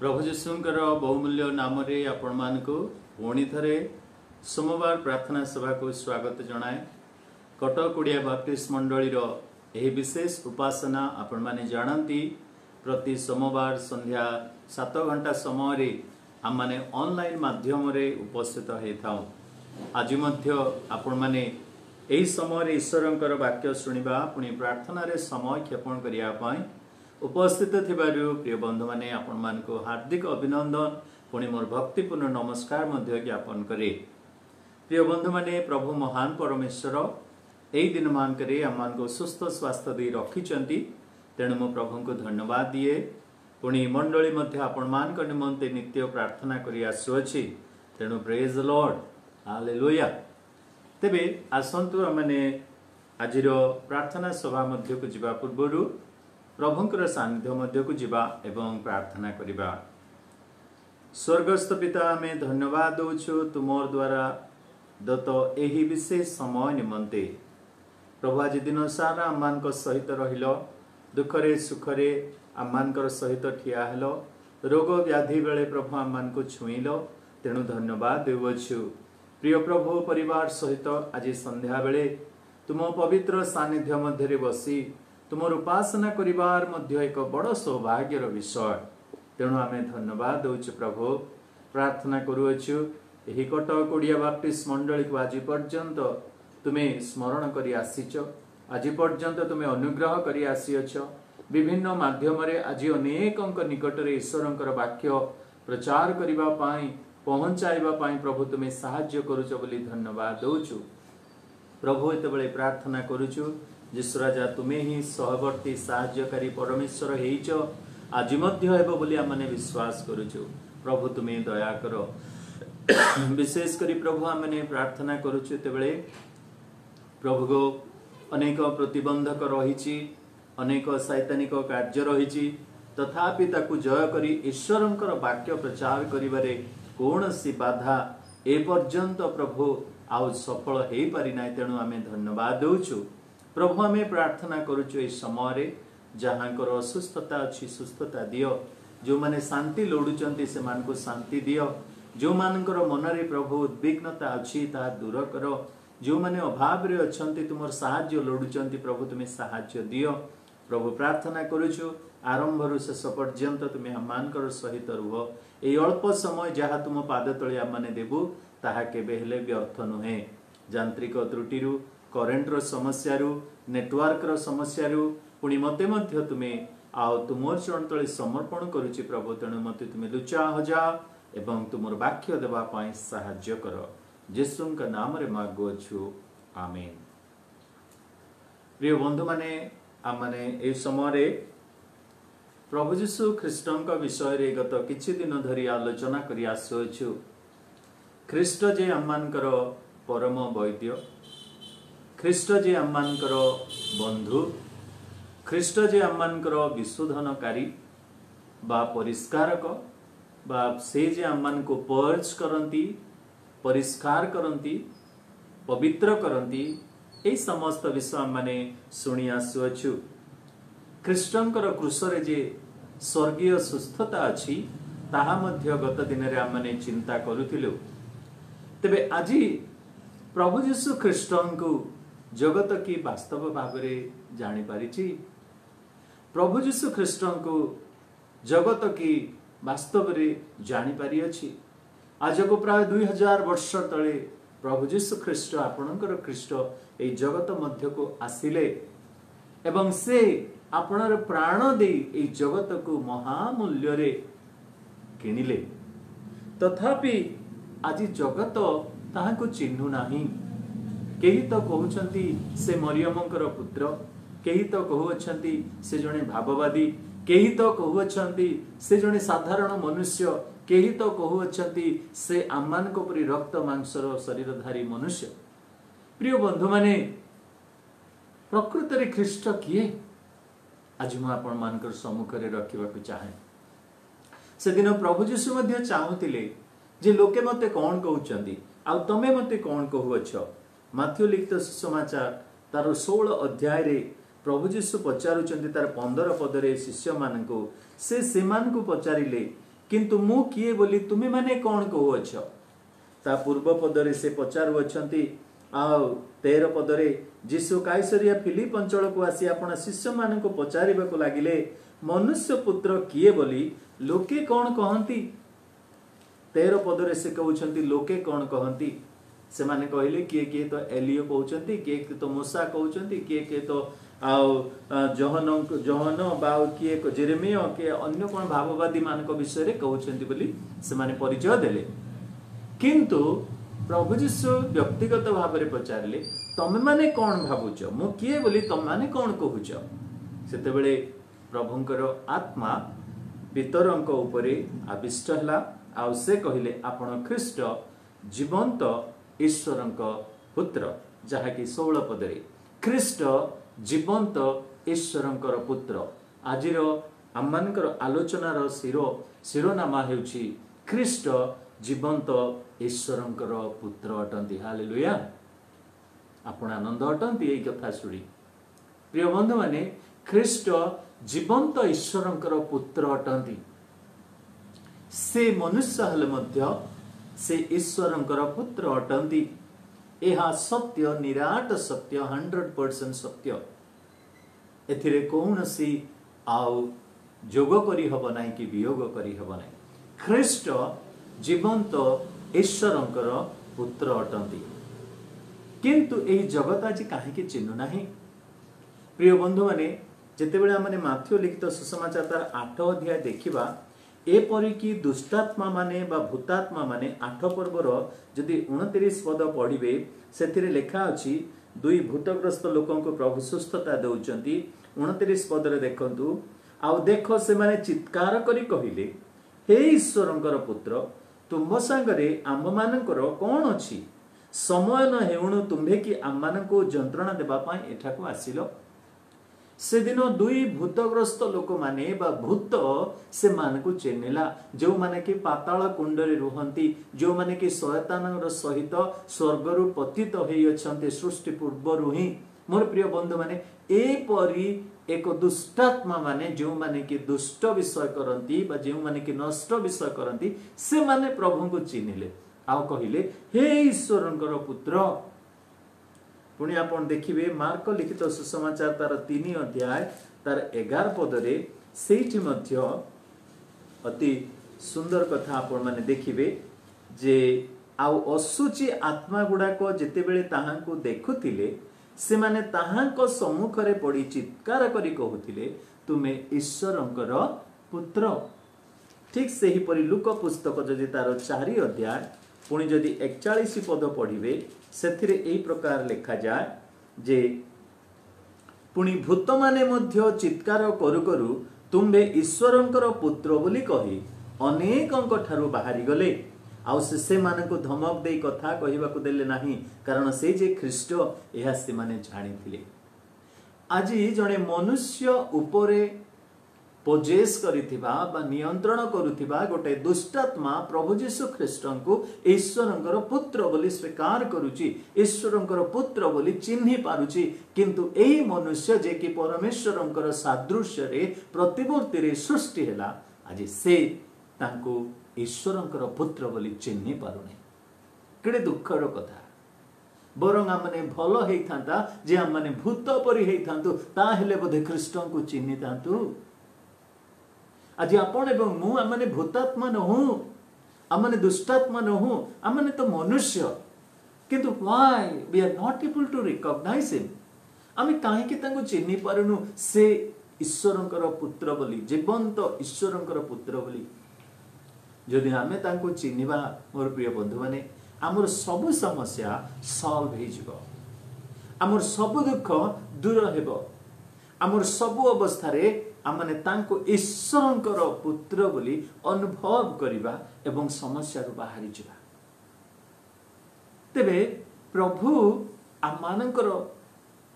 प्रभु जीशुंकर बहुमूल्य नाम रे आपण मानकु पुणी थरे सोमवार प्रार्थना सभा को स्वागत जनाए। कटक ओडिया बाप्टिस्ट मंडली यह विशेष उपासना आपण माने जानती प्रति सोमवार संध्या 7 घंटा समय आम माने ऑनलाइन माध्यम रे उपस्थित होता। आज मध्य आपण माने एही समय ईश्वरंकर वाक्य शुणिबा पुणी प्रार्थना रे समय क्षेपण करिया पाई उपस्थित थिबारु प्रिय बंधु माने आपण मानको हार्दिक अभिनंदन पुणी मोर भक्तिपूर्ण नमस्कार मध्य ज्ञापन करे। प्रिय बंधु माने प्रभु महान परमेश्वर एही दिन मानकरे आम मानको सुस्थ स्वास्थ्य दे रखिचंती, तेणु मो प्रभु को धन्यवाद दिए। पुणी मंडली मध्य आपण मानक निमंते नित्य प्रार्थना करि आसुअछि, तेणु प्रेज द लॉर्ड, हालेलुया। तेबे आसंतु आमने आजिरो प्रार्थना सभा मध्य को जिबा पूर्वरु प्रभुंकर सानिध्य मध्य को जिबा एवं प्रार्थना करिबा। स्वर्गस्थ पिता में धन्यवाद दउछु तुमर द्वारा दत्त एही विशेष समय निमंते। प्रभु आज दिन सारा आम सहित रहिलो, दुखरे सुखरे आम सहित ठिया हेलो, रोग व्याधि बेले प्रभु आम छुईलो, तेणु धन्यवाद देउछु। प्रिय प्रभु परिवार सहित आज संध्या बेले तुम पवित्र सानिध्य मध्य बसी तुमर उपासना करिवार मध्य एक बड़ सौभाग्यर विषय, तेणु आमे धन्यवाद दउछु प्रभु। प्रार्थना करूछु एही कटक ओडिया बाप्टिस्ट मंडली को आज पर्यंत तुमे स्मरण करी आसीच, आज पर्यंत तुमे अनुग्रह करी आसीअछ। विभिन्न माध्यम रे आज अनेकंक निकट रे ईश्वरंकर वाक्य प्रचार करिबा पाई पहुंचाइबा पाई प्रभु तुमे सहाय्य करूछ बोली धन्यवाद दउछु प्रभु। एतबेले प्रार्थना करूछु जिसराजा तुम्हें ही सहवर्ती साहाय्यकारी परमेश्वर हेइच, आज मध्य हेबो बोली आमने विश्वास करूछु प्रभु। तुम्हें दया करो, विशेष करी प्रभु आमने प्रार्थना करूछु तेबेले प्रभु को अनेक प्रतिबंधक रहिछि, अनेक शैतानिक कार्य रहिछि, तथापि ताकू जय करी ईश्वरंकर वाक्य प्रचार करिबारे कोनोसी बाधा ए पर्यंत प्रभु आउ सफल हेइ पारि नै, तेणु आमे धन्यवाद दउछु प्रभु। आमे प्रार्थना करूछु ए समय जहाँकर असुस्थता अच्छी सुस्थता दियो, जो माने शांति लोडुचंती से मान को शांति दियो, जो मानकर मन रे प्रभु उद्विग्नता अच्छी ता दूर करो, जो माने अभाव रे अछंती तुमर सहाय्य लोडुचंती प्रभु तुमे सहाय्य दियो प्रभु। प्रार्थना करूछु आरंभ रु शेष पर्यंत तुमे हममानकर सहित रुह। ए अल्प समय जहा तुम पाद तळे आमाने देबु ताहा केबे हेले व्यर्थ नुहे। यांत्रिक त्रुटि रु, करेंट रो समस्या रु, नेटवर्क रो समस्या रु पुणी मते मध्य तुमे आओ तुमर चरण तळे समर्पण करूची प्रभु। तेणु मते तुमे लुचा हजा एवं तुमर वाक्य देबा पाई सहाय्य करो, यीशुंक नाम रे मागुछु, आमीन। प्रिय बंधु माने आमने ए समय रे प्रभु यीशु ख्रीष्टंक विषय रे गत किछि दिन धरि आलोचना करि आसुछु। ख्रीष्ट जे आमानकर परम वैद्य, ख्रीष्ट जे आमानकर बंधु, ख्रीष्ट जे आमानकर विशोधनकारी बा परिष्कारक बा से जे आमान को पर्च करंती, परिष्कार करंती, पवित्र करंती, ए समस्त विषय माने सुनी आसुछु। ख्रीष्टंकर क्रूसरे जे स्वर्गीय सुस्थता अछि ताहा मध्य गत दिन रे आमने चिंता करूथिलु। तबे आजी प्रभु यीशु ख्रीष्टंकु जगत की वास्तव भाव में जानी पारिछि। प्रभु यीशु ख्रीष्टंकु जगत की वास्तव में जानी पारि अछि। आज को प्राय 2000 वर्ष तले प्रभु यीशु ख्रीष्ट आपणकर ख्रीष्ट ए जगत मध्य को आसिले एवं से आपणर प्राण दे ए जगत को महामूल्य रे किनिले, तथापि आज जगत ताहाको चिन्हु नाही। केही तो कहउछंती से मरियमंकर पुत्र, केही तो कहउछंती से जणे भाववादी, केही तो कहउछंती से जणे साधारण मनुष्य, केही तो कहउछंती से आमान को परि रक्त मांसर शरीरधारी मनुष्य। प्रिय बंधु माने प्रकृत रे ख्रीष्ट किए आज मैं आपण मानकर सम्मुख रे रखिबा को चाहे। से दिन प्रभु यीशु मध्ये चाहुतिले जे लोके मते कोन कहउछंती आ तमे मते कोन कहउछ। माथ्यू लिखित सुसमाचार तार 16 अध्याय रे प्रभु यीशु पचारुचंती तार 15 पद रे शिष्य मानको से सेमान को पचारिले किंतु मु किए बोली तुमे माने कौन कहूछ। ता पूर्व पदरे से पचारुअछंती आ 13 पदरे जीसु काइसरिया फिलिप अंचल को आसी आपण शिष्य मान को पचारिबा को लागिले मनुष्य पुत्र किए बोली लोके कौन कहंती। 13 पदरे से कहउछंती लोके कौन कहंती। से माने कहले किए किए तो एलियो कहउछंती, किए तो मूसा कहउछंती, किए तो जहन बा किए जेरेमिया के अन्य कौन भाववादी मान विषय रे कहउछंती बोली से माने परिचय देले। किंतु प्रभु जीशु व्यक्तिगत भाव में पचारे तमे माने कौन भावुच, मु किए बोली तमे माने कौन कहूच। सेतेबेले प्रभुंकर आत्मा पितरंक उपरे आविष्ट हला आ से कहले आपण ख्रीष्ट जीवंत ईश्वरंक पुत्र, जहाँकि 16 पदरे ख्रीष्ट जीवंत ईश्वरंकर पुत्र। आजिर आममानकर आलोचनार शिरोनामा हेउछि ख्रीष्ट जीवंत ईश्वरंकर पुत्र अटंती। हालेलुया। आपण आनंद अटंती एई कथा सुनी। प्रिय बंधु माने ख्रीष्ट जीवंत ईश्वरंकर पुत्र अटंती। से मनुष्य हले मध्य से ईश्वरंकर पुत्र अटंती। एहा सत्य निराट सत्य 100% सत्य। एथिरे कौनसी आउ जोग करी हब नाही कि वियोग करी हब नाही। ख्रीष्ट जीवंत ईश्वरंकर पुत्र अटंती। किंतु एही जगत आज काहे चिन्हु नाही। प्रिय बंधु माने जेतेबेले आमने माथ्यू लिखित सुसमाचार तार 8 अध्याय देखिबा एपरि कि दुष्टात्मा माने बा भूतात्मा माने 8 पर्वर जदि 29 पद पढ़िबे सेथिरे लेखा अछि 2 भूतग्रस्त लोकन को प्रभु सुस्थता दउचंती। 29 पदरे देखंतु आ देखो से माने चित्कार करी कहिले हे ईश्वरंकर पुत्र तुम संगरे आम मानकर कौन अछि। समय न हेउणु तुम्भे कि आम मानको जंत्रणा देबा पाई एठाको आसिलो। से दिन 2 भूतग्रस्त लोक माने बा भूत से मानकु चेनेला जो माने कि पाताल कुंडरे रुहंती, जो माने कि शयतानर सहित स्वर्गरु पतित होई अछंते सृष्टि पूर्वरु ही। मोर प्रिय बंधु माने एपरि एक दुष्टात्मा माने जो माने कि दुष्ट विषय करंती बा जो माने कि नष्ट विषय करंती से माने प्रभु को चिन्हिले आउ कहिले हे ईश्वरंकर पुत्र। पुणी आपण देखिबे मार्क लिखित सुसमाचार तार 3 अध्याय तार 11 पदरे सेठी मध्य अति सुंदर कथा आपण माने देखिबे जे आउ असुचि आत्मा गुडा को जेतेबेले ताहांको देखुथिले से माने ताहांको सम्मुखरे पड़ी चित्कार करी कहूथिले तुमे ईश्वरंकर पुत्र। ठीक सेही परि लूक पुस्तक जदि तार 4 अध्याय पुणी जदि 41 पद पढ़िबे सेथिरे एई प्रकार लिखा जाय जे पुणी भूत माने मध्य चित्कार करू करू तुम्बे ईश्वरंकर पुत्र बोली कही अनेकंक ठारू बाहरी गले। आउ से मानक धमक दे कथा कहिबाकू देले नाही कारण से जे ख्रीष्ट एहा से माने जानिथिले। आज जणे मनुष्य उपरे पोजेस करिथिबा बा नियंत्रण करुथिबा गोटे दुष्टात्मा प्रभु जीशु ख्रीष्टंको ईश्वरंकर पुत्र बोली स्वीकार करूची, ईश्वरंकर पुत्र बोली चिन्हि पारुची। किंतु एही मनुष्य जे कि परमेश्वरंकर सादृश्य रे प्रतिमूर्ति रे सृष्टि हैला आज से तांको ईश्वरंकर पुत्र बोली चिन्हि पारुने। केडे दुखर कथा। बरं आमने भल हेइथांता जे आमने भूत परि हेइथांतु ताहेले बोधे ख्रीष्टंको चिन्हितांतु। आज आपण एवं मु आमने भूतात्मा नहु, आमने दुष्टात्मा नहु, आमने तो मनुष्य। किंतु why we are not able to recognise him. आमे काहे कि तांको चिन्हि पारुनु से ईश्वरंकर पुत्र बोली, जीवंत ईश्वरंकर पुत्र बोली। जदि आमे तांको चिन्हिबा मोर प्रिय बंधु माने आमर सब समस्या सॉल्व हे जिवो, आमर सब दुख दूर हेबो, आमर सब अवस्था रे आमने तांको ईश्वरंकर पुत्र बोली अनुभव करिबा एवं समस्या रो बाहरी जिबा। तेबे प्रभु आमानकर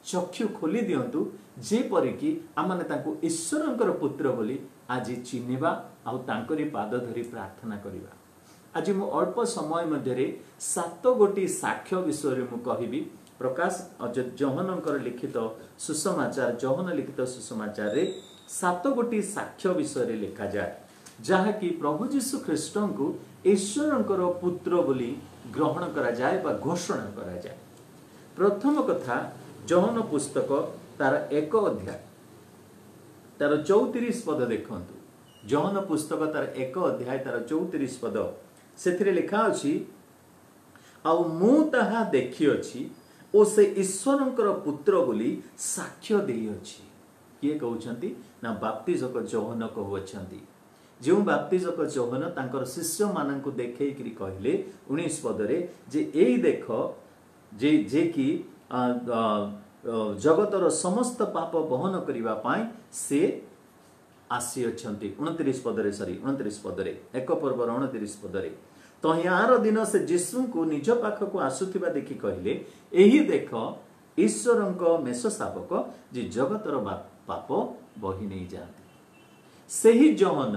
चक्षु खोली दियंतु जे परि कि आमने तांको ईश्वरंकर पुत्र बोली आज चिन्हिबा आउ तांकरी पाद धरी प्रार्थना करिबा। आज मु अल्प समय मध्यरे 7 गोटी साक्ष्य विषय मु कहिबी। प्रकाश जहनकर लिखित सुसमाचार, जहन लिखित सुसमाचार रे 7 गोटी साक्ष्य विषय रे लिखा जाय। जहाँकि प्रभु जीशु ख्रीष्ट को ईश्वरंकर पुत्र बोली ग्रहण करा जाए बा घोषणा करा जाए। प्रथम कथा जहन पुस्तक तार 1 अध्याय तार 34 पद देखंतु। जहन पुस्तक तार 1 अध्याय तार 34 पद से लिखा अछि आउ मु ताहा देखि अछि ओ से ईश्वरंकर पुत्र बोली साक्ष्य देई अछि। किए कहउछंती ना बाप्तिजक जहन कहउछंती। जो बाप्तिजक जहन तांकर शिष्य माननकु देखैकरी कहले 19 पदरे जे एई देख जे जे कि जगतर समस्त पाप बहन करिवा पाई से आसी अछंती। 29 पदरे 29 पदरे 1 पर्वर 29 पदरे तो यार दिन से जीशु को निज पाखक आसुथिबा देखि कहले एही देख ईश्वरंक मेष शावक जे जगतर पाप बही नहीं जाती। सेही जहन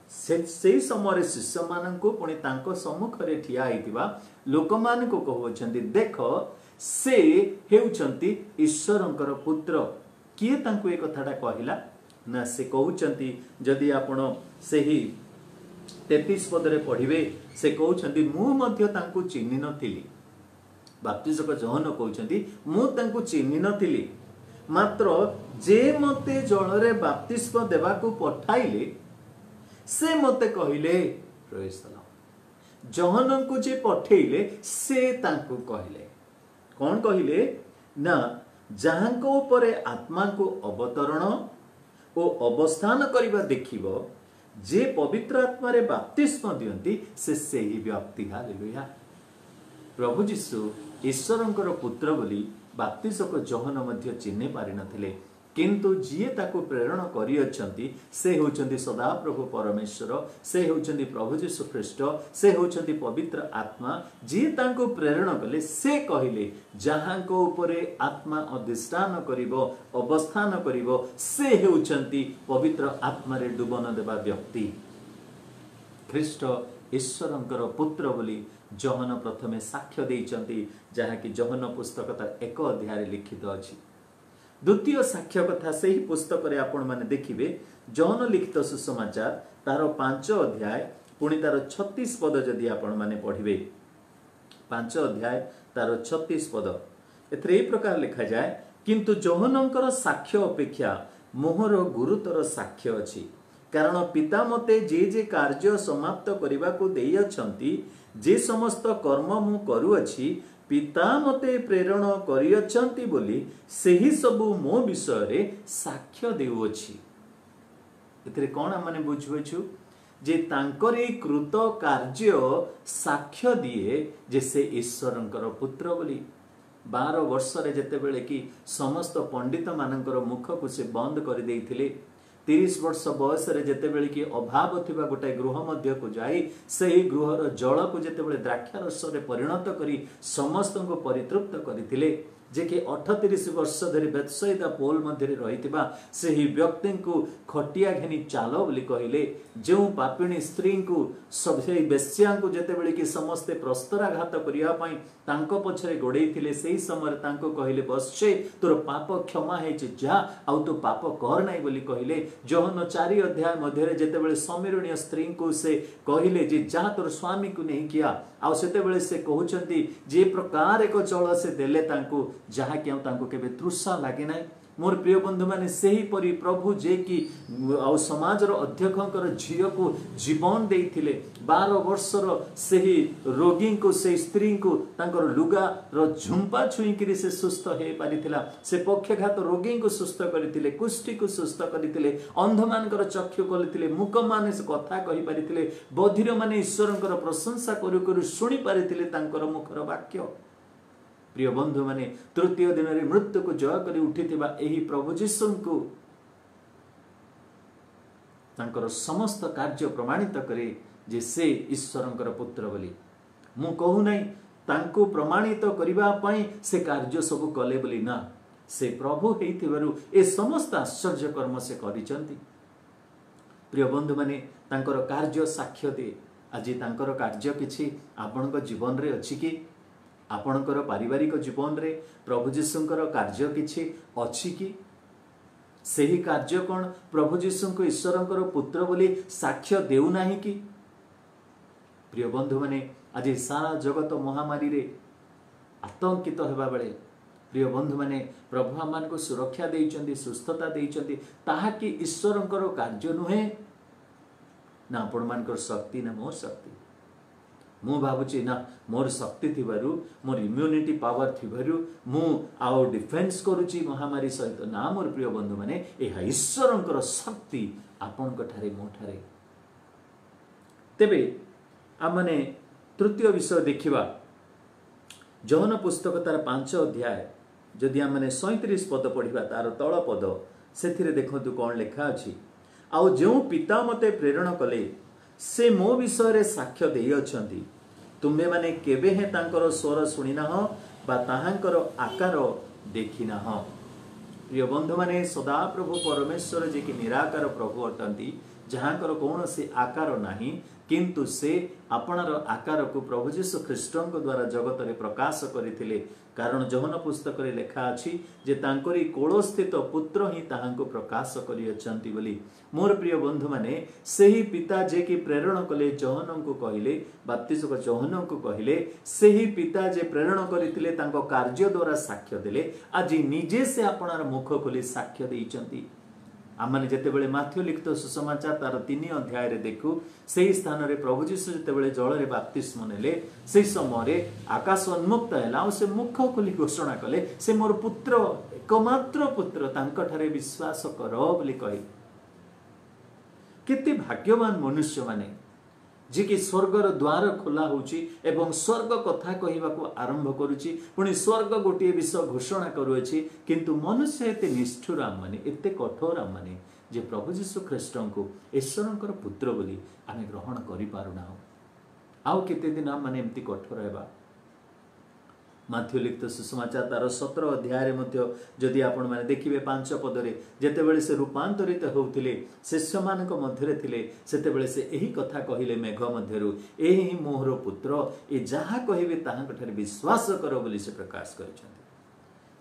से समय शिष्य माननकु पुणी तांको सम्मुखरे ठिया आइतिबा लोक मानकु कहउछंती देख से हेउछंती ईश्वरंकर पुत्र। किए तांको ए कथाटा कहिला ना से कहउछंती जदि आपण सेही 33 पदरे पढ़िबे से कहउछंती मु मध्य तांको चिन्हि नथिली। बाप्तिजक जहन कहउछंती मु तांको चिन्हि नथिली मात्र जे मते जलरे बाप्तिस्म देबाकू पठाइले से मते कहिले प्रेज द लॉर्ड। जहन को जे पठेइले से तांको कहिले कौन कहिले ना जहांको उपरे आत्मा को अवतरण ओ अवस्थान करिबा देखिबो जे पवित्र आत्मा रे बाप्तिस्म दियंती से सेही व्यक्ति। हालेलुया। प्रभु जीशु ईश्वरंकर पुत्र बोली बाप्तिजक जहन मध्य चिन्ह पारि नथिले किंतु जिए ताको प्रेरण करि अछंती से होचंती सदा प्रभु परमेश्वर से होचंती प्रभु जीशु ख्रीष्ट से होचंती पवित्र आत्मा जिए ताको प्रेरण कले से कहिले जहांको उपरे आत्मा अधिष्ठान करिवो अवस्थान करिवो से होचंती पवित्र आत्मा रे डुबन देबा व्यक्ति। ख्रीष्ट ईश्वरंकर पुत्र बोली जहन प्रथमे साक्ष्य देइचंती जहा कि जहन पुस्तक तार 1 अध्याय लिखित अछि। द्वितीय साक्ष्य कथा से ही पुस्तक रे आपण माने देखिबे जहन लिखित सुसमाचार तार 5 अध्याय पुणी तार 36 पद जदि आपण माने पढ़िबे 5 अध्याय तार 36 पद एथरे ए प्रकार लिखा जाए किंतु जहनंकर साक्ष्य अपेक्षा मोहर गुरुतर साक्ष्य अछि कारण पिता मते जे कार्य समाप्त करिबा को देई अछंती जे समस्त कर्म मु करूअछि पिता मते प्रेरण करिअछंती बोली सेही सबु मो विषय रे साक्ष्य देउअछि। एतरे कोन माने बुझुछु जे तांकर ए कृत कार्य साक्ष्य दिए जे से ईश्वरंकर पुत्र बोली। 12 वर्ष रे जते बेले कि समस्त पंडित मानकर मुख को से बंद कर देइथिले 30 वर्ष बयस रे जते बेले कि अभाव थिबा गोटे गृह मध्य को जाई सेही गृहर जल को जते बेले द्राक्षारस रे परिणत करी समस्त को परितृप्त करिथिले जे कि 38 वर्ष धरि बेतसैदा पोल मध्य रहितिबा सेही व्यक्ति को खटिया घेनी चालो बोली कहिले जो पापिणी स्त्री को सब सेही बेस्या को जते बेले कि समस्त प्रस्तराघात करिया पई तांको पछरे गोडेइथिले सेही समय तांको कहिले बसछे तोर पाप क्षमा हेछि जा आउ तो पाप कर नाही बोली कहिले। जहन 4 अध्याय मध्य रे जते बेले समीरणीय स्त्री को से कहिले जे जा तोर स्वामी को नहीं किया आउ सेते बेले से कहउचंती जे प्रकार एक जल से देले तांको जहा कि तांको केबे तृषा लागे नाही। मोर प्रिय बंधु माने सेही परी प्रभु जे कि समाज रो अध्यक्षकर झियो को जीवन देइथिले 12 वर्षर सेही रोगी को से स्त्री को तांकर लुगा रो झुंपा छुई करी से सुस्थ हे पारिथिला से पक्षघात रोगी को सुस्थ करिथिले कुष्ठी को सुस्थ करिथिले अंध मानकर चक्षु करिथिले मूक माने से कथा कहि पारिथिले बधिर माने ईश्वरंकर प्रशंसा करू करू सुनी पारिथिले तांकर मुखर वाक्य। प्रिय बंधु माने तृतीय दिन रे मृत्यु को जय करी उठिथिबा एही प्रभु जीशु को तांकर समस्त कार्य प्रमाणित करे जे से ईश्वरंकर पुत्र बोली। मु कहू नै तांको प्रमाणित करिबा पई से कार्य सब कले बोली ना से प्रभु हेइथिबारु ए समस्त आश्चर्य कर्म से करिचंती। प्रिय बंधु माने तांकर कार्य साक्ष्य दे आज तांकर कार्य किछि आपनक जीवन रे अछि कि आपणकर पारिवारिक जीवन रे प्रभु जीशुंकर कार्य किछि अछि कि सही कार्य कौन प्रभु जीशु को ईश्वर पुत्र बोली साक्ष्य देउना कि प्रिय बंधु माने आज सारा जगत महामारी रे आतंकित होगा बेले प्रिय बंधु माने प्रभु आम को सुरक्षा देइचंदी सुस्थता देइचंदी ताहा कि ईश्वर कार्य नुहे ना आपण मानकर शक्ति ना मोर शक्ति मु भावुची ना मोर शक्ति थिबारु मोर इम्यूनिटी पावर थिबारु मु आउ डिफेंस करूची महामारी सहित ना मोर प्रिय बंधु माने एहा ईश्वरंकर शक्ति आपण ठारे मो ठारे तेबे आमने तृतीय विषय देखिबा जौन पुस्तक तार 5 अध्याय जदि आमने 37 पद पढ़िबा तार तळ पद सेथिरे देखंतु कोन लेखा अछि आउ जो पिता मते प्रेरण कले से मो विषय रे साक्ष्य देई अछंती तुमे माने केबे हे तांकर स्वर सुनिना हो बा ताहांकर आकार देखिना हो प्रिय बंधु माने सदा प्रभु परमेश्वर जे कि निराकार प्रभु अटंती जहाँकर कौन से आकार नाही किंतु से आपणर आकार को प्रभु जीशु ख्रीष्टଙ୍କ द्वारा जगत रे प्रकाश करथिले कारण जहन पुस्तक रे लेखा अछि जे तांकरी कोलस्थित पुत्र ही ताहांको प्रकाश करि अछंती बोली मोर प्रिय बंधु माने सेही पिता जे कि प्रेरण कले जहन को कहिले बाप्तिस्म जहन को कहिले सेही पिता जे प्रेरण करथिले तांको कार्य द्वारा साक्ष्य देले आज निजे से आपणर मुख खोली साक्ष्य देइचंती आमने जेतेबेले माथ्यू लिखित सुसमाचार तार 3 अध्याय रे देखु सेही स्थान रे प्रभु जीशु जेतेबेले जल रे बाप्तिस्म नेले सेही समय आकाश उन्मुक्त हैला और से मुख खोली घोषणा कले से मोर पुत्र एकमात्र पुत्र तांक ठारे विश्वास करो बोली कहि केते भाग्यवान मनुष्य माने जे कि स्वर्गर द्वार खोला होची एवं स्वर्ग कथा कहिबा को आरंभ करूची पुनी स्वर्ग गोटे विषय घोषणा करूची किंतु मनुष्य एते निष्ठुर माने एते कठोर माने जे प्रभु जीशु ख्रीष्टंको ईश्वरंकर पुत्र बोली आमे ग्रहण करि पारुना आउ केते दिन माने एम्ति कठोर हेबा माथ्यू लिखित सुसमाचार तार 17 अध्याय मध्य जदि आपण माने देखिबे 5 पदरे जेतेबेले से रूपांतरित होउथिले शिष्य मानक मध्यरे थिले सेतेबेले से एही कथा कहिले मेघ मध्यरु एही मोहर पुत्र ए जहा कहिबे ताहां कठारे विश्वास करो बोली से प्रकाश करिसथि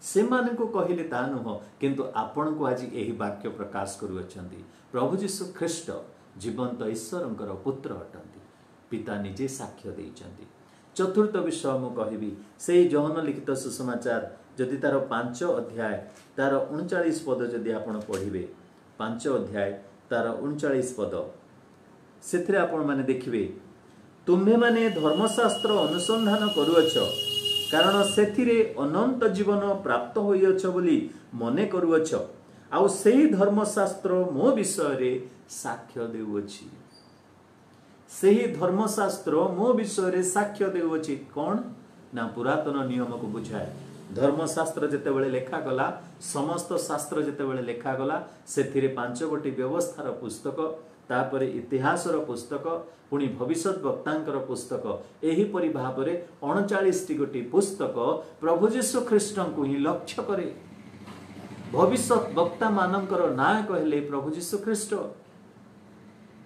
से मानकु कहिले ता नुह किंतु आपण को आज एही वाक्य प्रकाश करू अछंती प्रभु जीशु ख्रीष्ट जीवंत ईश्वरंकर पुत्र अटंती पिता निजे साक्ष्य देइचंती चतुर्थ विषय मु कहिबी से जहन लिखित सुसमाचार जदि तार 5 अध्याय तार 39 पद जदि आपण पढ़िबे 5 अध्याय तार 39 पद सेथरे आपण माने देखिबे तुम्हे माने धर्मशास्त्र अनुसंधान करूअछ कारण सेथिरे अनंत जीवन प्राप्त होइअछ बोली मने करूअछ आउ सेही धर्मशास्त्र मो विषय रे साक्ष्य देउअछि सेही धर्मशास्त्र मो विषय रे साक्ष्य देउछि कोन ना पुरातन नियम को बुझाए धर्मशास्त्र जेतेबेले लेखा गला समस्त शास्त्र जेतेबेले लेखा गला सेथिरे 5 गोटी व्यवस्थार पुस्तक तापरे इतिहासर पुस्तक पुनी भविष्यत वक्तांकर पुस्तक एही परि भाबरे 39 टी गोटी पुस्तक प्रभु जीशु ख्रीष्टंको ही लक्ष्य करे भविष्यत वक्ता मानकर नाम कहले प्रभु जीशु ख्रीष्ट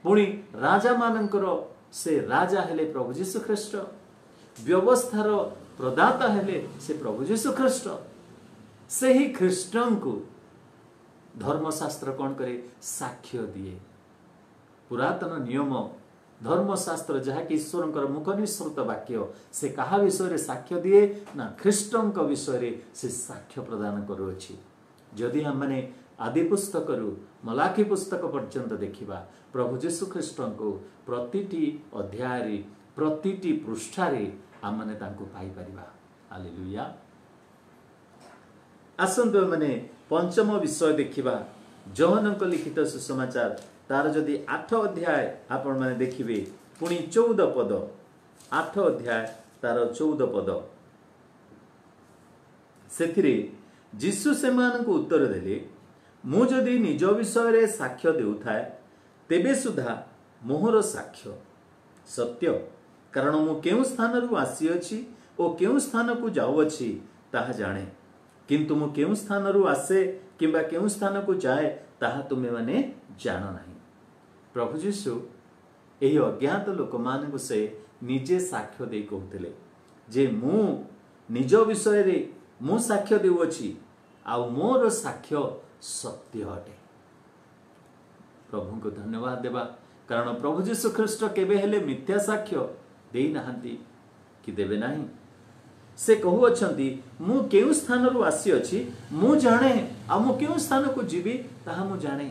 पुणी राजा मानकर से राजा हेले प्रभु जीशु ख्रीष्ट व्यवस्थार प्रदाता हेले से प्रभु जीशु ख्रीष्ट से ही ख्रीष्टन को धर्मशास्त्र कौन करे साक्ष्य दिए पुरातन नियम धर्मशास्त्र जहाँ कि ईश्वर मुख निःसृत वाक्य से कहा विषय साक्ष्य दिए ना ख्रीष्टन विषय से साक्ष्य प्रदान करुअछि जदि हम माने आदि पुस्तक मलाखी पुस्तक पर्यंत देखिबा प्रभु जीशु ख्रीष्टन को प्रतिटी अध्याय प्रतिटी पृष्ठारे आमने तांको पाई परिबा हालेलुया आसंतो माने पंचम विषय देखिबा जहनक लिखित सुसमाचार तार जदि 8 अध्याय आपण माने देखिबे पुनी 14 पद 8 अध्याय तार 14 पद सेथिरे जीशु सेमान को उत्तर देले मु जदि निज विषय रे साक्ष्य देउथाए तेबे सुधा मोहर साक्ष्य सत्य कारण मु केउ स्थान रु आसी अछि ओ केउ स्थान को जाउ अछि ताहा जाने किंतु मु केउ स्थान रु आसे किबा केउ स्थान को जाए ताहा तुमे माने जान नाही प्रभु जीशु एही अज्ञात लोक मान को से निजे साक्ष्य दे कहउतले जे मु निज विषय रे मु साक्ष्य देउ अछि आ मोर साक्ष्य सत्य अटे। प्रभु को धन्यवाद देवा, कारण प्रभु जीशु ख्रीस्ट केबे हेले मिथ्या साक्ष्य दे नाहंती कि देबे नाही। से कहूअछंती मु केउ स्थान रु आसी अछि मु जाने, आ मु केउ स्थान को जीवी ताहा मु जाने।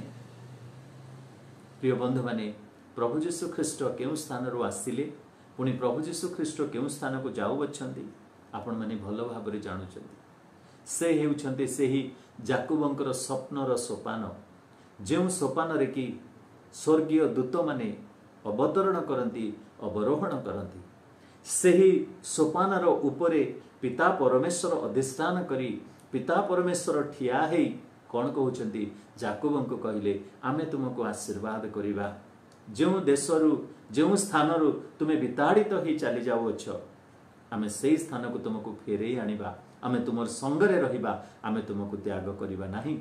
प्रिय बंधु माने, प्रभु जीशु ख्रीस्ट केउ स्थान रु आसिले, पुणी प्रभु जीशु ख्रीस्ट केउ स्थान को जाऊ अछंती आपण माने भलो भाबरे जानुचंती। से हेउछंती सेही जाकुबंकर स्वप्नर सोपान, जेउ सोपान रे कि स्वर्गीय दूत माने अवतरण करती, अवरोहण करती। सेही सोपानर उपरे पिता परमेश्वर अधिष्ठान करी, पिता परमेश्वर ठिया हेई कौन कहउछंती, जाकुबंको कहिले आमे तुमको आशीर्वाद करिबा, जेउ देशरु जेउ स्थानरु तुमे विताड़ित ही चली जाउछ, आमे सेही स्थान को तुमको फेरे आनिबा, आमे तुमर संगरे रहिबा, आमे तुमको त्याग करिबा नाही।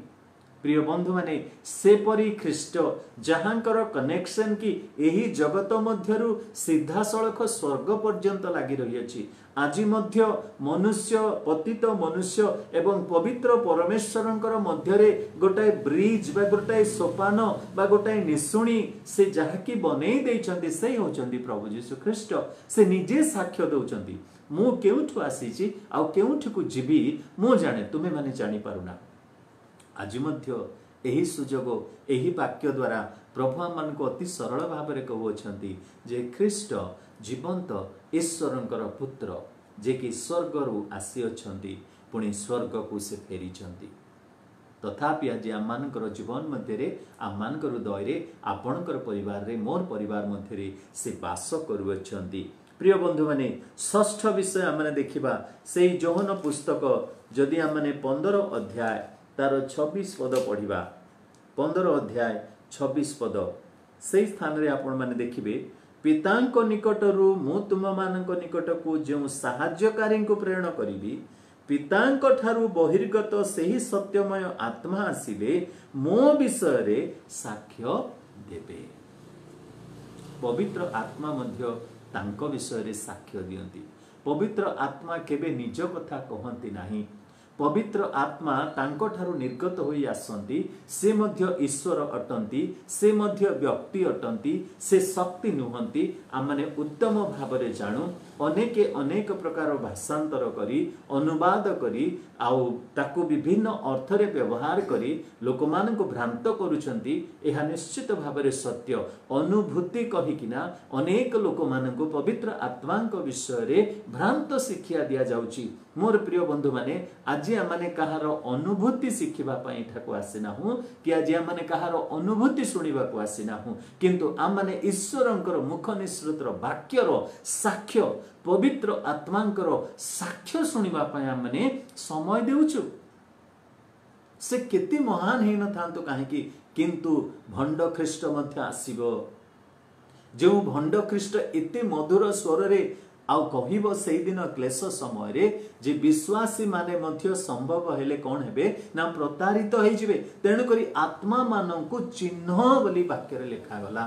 प्रिय बंधु माने, सेपरी ख्रीष्ट जहाँकर कनेक्शन की एही जगत मध्यरु सीधा सड़क स्वर्ग पर्यंत लागि रही अछि। आज मध्य मनुष्य, पतित मनुष्य एवं पवित्र परमेश्वरंकर मध्यरे गोटाए ब्रिज बा गोटाए सोपान बा गोटाए निशुणी से जहाँकि बनै दैछन्ति से होछन्ति प्रभु जीशु ख्रीष्ट। से निजे साक्ष्य दउछन्ति, मु केउठु आसीछि आ केउठु जीवी मु जाने, तुमे माने जानि पारुना। आज मध्य एही सुजोग एही वाक्य द्वारा प्रभु आम को अति सरल भाव में कहउछन्ति जे ख्रीष्ट जीवंत ईश्वरंकर पुत्र, जे कि स्वर्ग रु आसी अछन्ति, पुणी स्वर्ग को से फेरी छन्ति। तथापि आज आमर जीवन मध्य आमर हृदय आपणकर परिवार रे, मोर परिवार मध्य से बास करुअछन्ति। प्रिय बंधु माने, षष्ठ विषय आमने देखिबा सेही जोहन पुस्तक जदि आमने 15 अध्याय तार 26 पद पढ़िबा, 15 अध्याय 26 पद, से स्थान रे आपण माने देखिबे, पितांको निकटरू मु तुम मानक निकट को जो साहाय्यकारी को प्रेरण करिबी, पितांको ठारू बहिर्गत सेही सत्यमय आत्मा आसिले मो विषय रे साक्ष्य देबे। पवित्र आत्मा मध्य तांको विषय रे साक्ष्य दियंती। पवित्र आत्मा केबे निज कथा कहंती नाही। पवित्र आत्मा तांको ठारू निर्गत होई आसंती, से मध्य ईश्वर अटंती, से मध्य व्यक्ति अटंती, से शक्ति नुहंती। आमने उत्तम भावरे जानू, अनेके अनेक प्रकार भाषांतर करी, अनुवाद करी, आउ ताकू विभिन्न अर्थरे व्यवहार करी लोकमान को भ्रांत करुछंती। एहा निश्चित भावरे सत्य। अनुभूति कहिकिना अनेक लोकमान को पवित्र आत्मा विषय रे भ्रांत शिक्षा दिया जाउची। मोर प्रिय बंधु माने, आज आमने कहार अनुभूति शिखिबा पई ठाकु आसिना हूँ कि आज आमने कहार अनुभूति सुनिबा को आसिना हूँ, किंतु आमने ईश्वरंकर मुख निसृतर वाक्यर साक्ष्य, पवित्र आत्मांकर साक्ष्य सुनिबा पई आमने समय देउछु। से केते महान हेन थांतो काहेकि, किंतु भंड ख्रीष्ट मध्य आसीबो। जो भंड ख्रीष्ट एते मधुर स्वर रे आउ कहिबो सेही दिन क्लेश समय रे जे विश्वासी माने मध्य संभव हेले कोन हेबे ना प्रतारित होई जिवे। तेणु करी आत्मा मानंकु चिन्ह बोली वाक्य रे लिखा गला।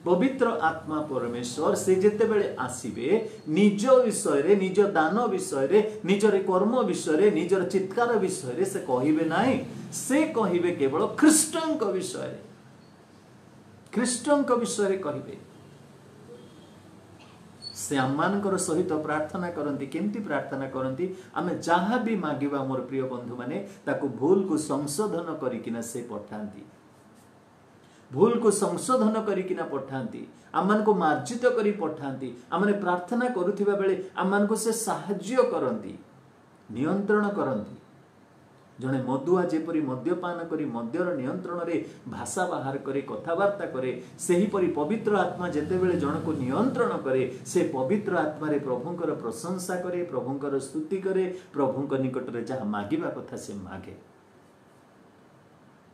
पवित्र आत्मा परमेश्वर से जेते बेले आसीबे निज विषय रे, निज दान विषय रे, निजर कर्म विषय रे, निजर चित्कार विषय रे से कहिबे नाही। से कहिबे केवल ख्रीष्टंक विषय रे, ख्रीष्टंक विषय रे कहिबे। से आमମାନଙ୍କର सहित प्रार्थना करती। केमती प्रार्थना करती, आमे जहाँ भी मागिबा मोर प्रिय बंधु माने ताकू भूल को संशोधन करिकिना से पठांती, भूल को संशोधन करिकिना पठांती, आमन को मार्जित करी पठांती। आमने प्रार्थना करुथिबा बेले आमन को से साहाय्य करती, नियंत्रण करती। जने मदुआ जेपरी मद्यपान करी मद्यर नियंत्रण रे भाषा बाहर करे, कथावार्ता करे, सेही परी पवित्र आत्मा जेते बेले जन को नियंत्रण करे, से पवित्र आत्मा रे प्रभुंकर प्रशंसा करे, प्रभुंकर स्तुति करे, प्रभुंक निकट रे जहाँ मागिबा कथा से मागे।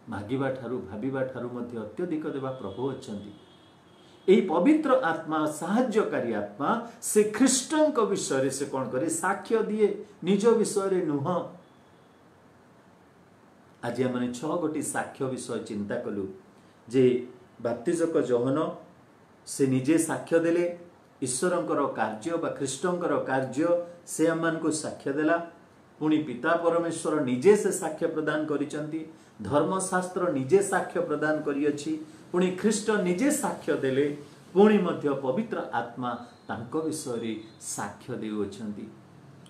मागिबा ठारू भाबिबा ठारू मध्य अत्यधिक देवा प्रभु अछंती। एही पवित्र आत्मा, साहाय्यकारी आत्मा, से ख्रीष्टंक विषय रे से कोन करे, साक्ष्य दिए, निज विषय रे नुह। आज आमने 6 गोटी साक्ष्य विषय चिंता कलु। जे बाप्तिजक जोहन से निजे साक्ष्य देले, ईश्वरंकर कार्य बा ख्रीष्टंकर कार्य से आमन को साक्ष्य देला। पुणी पिता परमेश्वर निजे से साक्ष्य प्रदान करिसंती, धर्मशास्त्र निजे साक्ष्य प्रदान करिअछि, पुणी ख्रीष्ट निजे साक्ष्य देले, पुणी मध्य पवित्र आत्मा तांको विषय रे साक्ष्य देउछंती।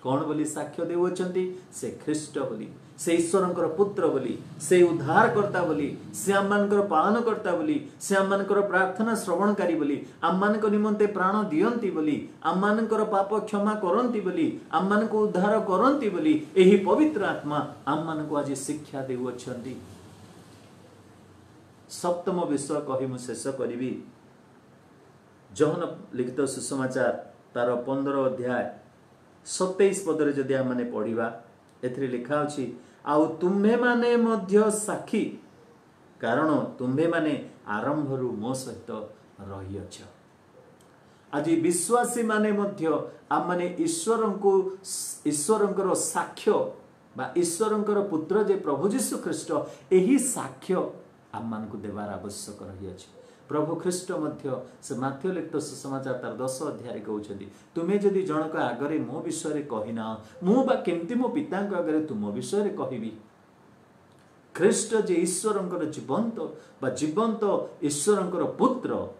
कौन बोली साक्ष्य देउछंती? से ख्रीष्ट बोली, से ईश्वरंकर पुत्र बोली, से उद्धारकर्ता बोली, से आममानकर पालनकर्ता बोली, से आममानकर प्रार्थना श्रवणकारी बोली, आममानक निमंते प्राण दियंती बोली, आममानकर पाप क्षमा करंती बोली, आममानको उद्धार करंती बोली, एही पवित्र आत्मा आममानको आज शिक्षा देउछंती। सप्तम विषय कहि मु शेष करिवि। जहन लिखित सुसमाचार तार 15 अध्याय 27 पदरे जदि आम माने पढ़िबा, एथरे लिखा अछि, आउ तुम्हे माने मध्य साक्षी, कारण तुम्हे माने आरंभरु मो सहित रहिअछ। आज विश्वासी माने मध्य आम माने ईश्वरंकर साक्ष्य बा ईश्वरंकर पुत्र जे प्रभु जीशु ख्रीष्ट, एही साक्ष्य आम मानकु देवार आवश्यक रहिअछ। प्रभु ख्रीष्ट मध्य से माथ्य लिखित सुसमाचार तार 10 अध्याय कहउछथि, तुमे जदि जनक आगरे मो विषय कहिना, मु बा केमति मो पितांक आगरे तुम विषय कहबी। ख्रीष्ट जे ईश्वरंकर जीवंत ईश्वरंकर पुत्र,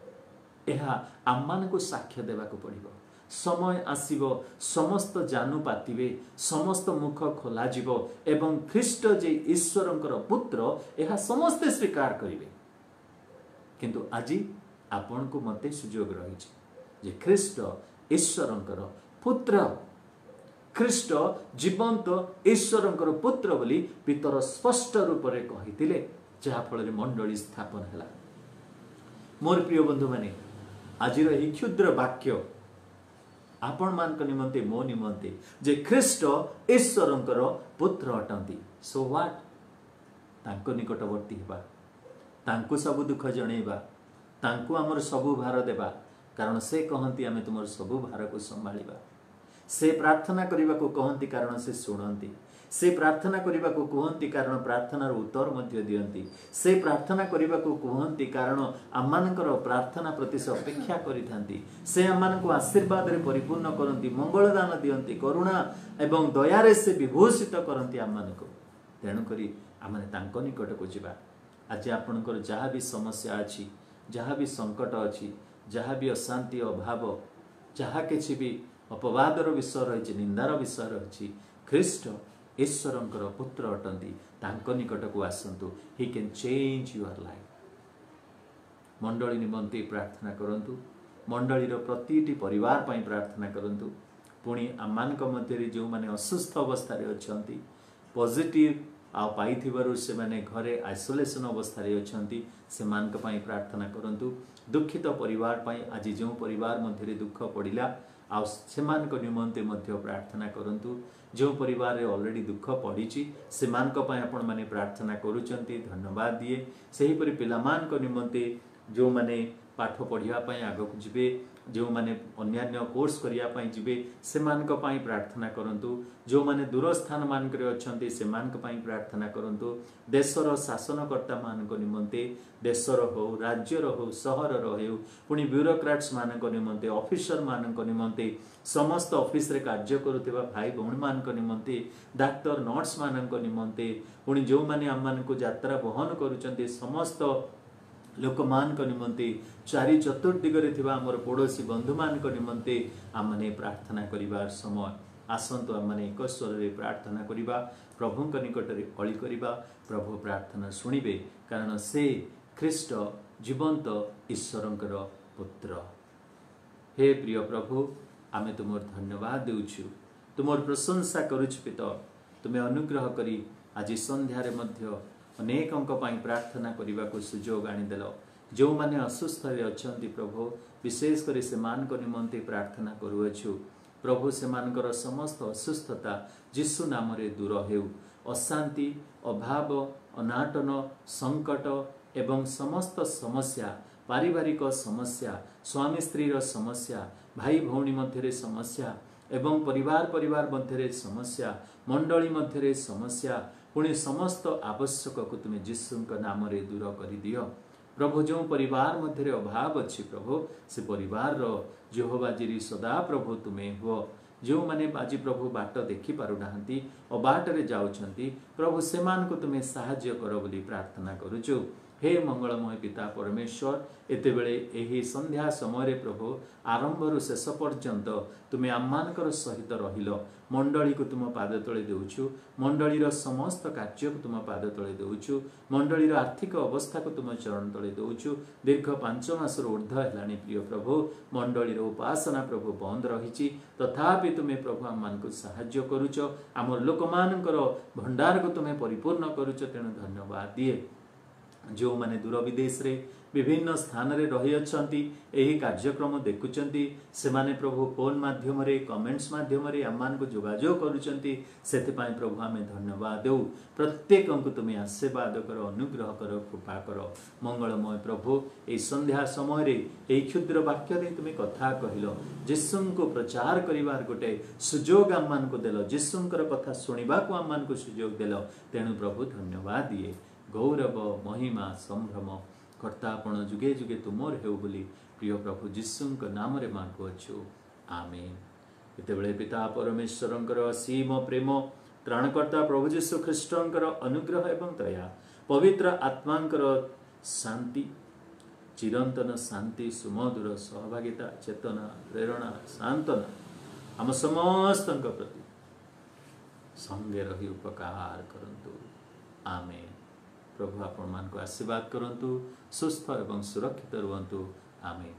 एहा आम्मानकु साक्ष्य देबाकु पड़िबो। समय आसीबो, समस्त जानू पातिबे, समस्त मुख खोला जिवो एवं ख्रीष्ट जे ईश्वरंकर पुत्र, एहा समस्त स्वीकार करिवे। किंतु आजी आपण को मते सुजोग रही जे ख्रीष्ट ईश्वरंकर पुत्र, ख्रीष्ट जीवंत ईश्वरंकर पुत्र बोली पितर स्पष्ट रूप में कहिथिले, जहा फल मंडली स्थापन हैला। मोर प्रिय बंधु माने, आज यही क्षुद्र वाक्य आपण मान निमंते मो निमंते जे ख्रीष्ट ईश्वरंकर पुत्र अटंती। So what? तांको निकटवर्ती हेबा, तांको सब दुख जणेबा, तांको आमर सबु भार देबा, कारण से कहंती आमे तुमर सबु भार को संभाळिबा। से प्रार्थना करिबा को कहंती, कारण से सुनंती। से प्रार्थना करिबा को कहंती, कारण प्रार्थनार उत्तर मध्य दियंती। से प्रार्थना करिबा को कहंती, कारण आमानकर प्रार्थना प्रति से अपेक्षा करिथांती। से आमानको आशीर्वाद रे परिपूर्ण करंती, मंगल दान दियंती, करुणा एवं दया रे से विभूषित करंती आमानको। तेणु करी आमाने तांको निकट को जिबा। आज आपनकर जहाँ भी समस्या अच्छी, जहाँ भी संकट अच्छी, जहाँ भी अशांति अभाव, जहाँ किसी भी अपवादर विषय रही, निंदार विषय रही, ख्रीष्ट ईश्वरंकर पुत्र अटंती, तांको निकट को आसंतु। He can change your life. मंडली निमंते प्रार्थना करंतु, मंडलीर प्रतिटी परिवार पई प्रार्थना करंतु। पुणी आमानक मध्यरे जो माने असुस्थ अवस्था रे अछंती, पॉजिटिव आ पाइथिबारु से माने घरे आइसोलेशन अवस्था रे अछंती, से मानक पई प्रार्थना करंतु। दुखित परिवार पई, आज जो परिवार मध्यरे दुख पड़िला, आ सेमानक निमंते मध्य प्रार्थना करंतु। जो परिवार रे ऑलरेडी दुख पड़ीची, से मानक पई आपण माने प्रार्थना करूचंती, धन्यवाद दिए। सेही परि पिलामानक निमंते जो माने पाठ पढ़िया पई आगक जिबे, जो माने अन्यान्य कोर्स करिया पई जिबे, से मानक पई प्रार्थना करंतु। जो माने दूर स्थान मानक रे अछंती, से मानक पई प्रार्थना करंतु। देशर शासनकर्ता मानक निमंते, देशर हो, राज्यर हो, सहरर हो, पुणी ब्यूरोक्राट्स मानक निमंते, ऑफिसर मानक निमंते, समस्त ऑफिस रे कार्य करुथिबा भाई भौणी मानक निमंते, डाक्टर नर्स मानक निमंते, पुणी जो माने आम मानक यात्रा बहन करूचंती, समस्त लोक मान निमंते, चारि चतुर्दिगरे थिबा हमर पड़ोसी बंधु मान निमंते आम माने प्रार्थना करिबार समय आसंतु। आम माने एक स्वर रे प्रार्थना करिबा, प्रभुंक निकट रे अळी करिबा। प्रभु प्रार्थना सुनिबे, कारण से ख्रीष्ट जीवंत ईश्वरंकर पुत्र। हे प्रिय प्रभु, आमे तुमर धन्यवाद देउछु, तुमर प्रशंसा करूछु पिता। तुमे अनुग्रह करी आज संध्यारे मध्य अनेकंक पई प्रार्थना करिबा को सुजोग आनी देलो। जो माने असुस्थ रे अछंती प्रभु, विशेष करी से मान को निमंते प्रार्थना करूछु प्रभु। से मानकर समस्त असुस्थता यीशु नाम रे दूर हेउ। अशांति, अभाव, अनाटन, संकट एवं समस्त समस्या, पारिवारिक समस्या, स्वामी स्त्री रो समस्या, भाई भौणी मध्य समस्या एवं परिवार मध्य समस्या, मंडली मध्य समस्या, पुणे समस्त आवश्यक को तुम यीशु नाम रे दूर कर दियो प्रभु। जो परिवार मध्य अभाव अच्छी प्रभु, से परिवार रो यहोवा जिरी सदा प्रभु तुम्हें हुओ। जो माने आज प्रभु बाट देखि पारु नाहंती अबाटरे जाउछंती प्रभु सेमान को तुम्हें साहाय्य करो बोली प्रार्थना करूछु। हे मंगलमय पिता परमेश्वर एते बेले एही संध्या समय रे प्रभु आरंभरु शेष पर्यंत तुम्हें आम्मानकर सहित रहिलो मंडली को तुम पाद तले देउछु। मंडलीर समस्त कार्य को तुम पाद तले देउछु। मंडलीर आर्थिक अवस्था को तुम चरण तले देउछु। दीर्घ 5 मास ऊर्ध्व हेलानी प्रिय प्रभु मंडलीर उपासना प्रभु बंद रहिछि तथापि तुम्हें प्रभु आम्मान को साहाय्य करूछ। आम लोकमानकर भंडार को तुम्हें परिपूर्ण करूछ। तेणु धन्यवाद दिए जो माने दूर विदेश रे विभिन्न स्थान रे रही अछंती एही कार्यक्रम देखुचंती से माने प्रभु फोन माध्यम रे कमेंट्स माध्यम रे आमान को जोगाजोग करूचंती सेते पाई प्रभु हमें धन्यवाद देउ। प्रत्येक को तुम्हें आशीर्वाद करो अनुग्रह करो कृपा करो मंगलमय प्रभु ए संध्या समय रे ए क्षुद्र वाक्य रे तुम्हें कथा कहिलो यीशु को प्रचार करिवार गोटे सुजोग आमान को देलो यीशुंकर कथा सुनिबा को आमान को सुजोग देलो। तेणु प्रभु धन्यवाद दिए गौरव महिमा संभ्रम कर्तापण जुगे जुगे तुमर हेउ बोली प्रिय प्रभु यीशुंक नाम रे मागुअछु आमेन। एतेबेले पिता परमेश्वरंकर असीम प्रेम त्राणकर्ता प्रभु यीशु ख्रीष्टंकर अनुग्रह एवं दया पवित्र आत्मांकर शांति चिरंतन शांति सुमधुर सहभागिता चेतना प्रेरणा सांत्वना आम समस्तंक प्रति संगे रही उपकार करंतु आमेन। प्रभु आपण मान को आशीर्वाद करंतु सुस्थ एवं सुरक्षित रुहंतु आमेन।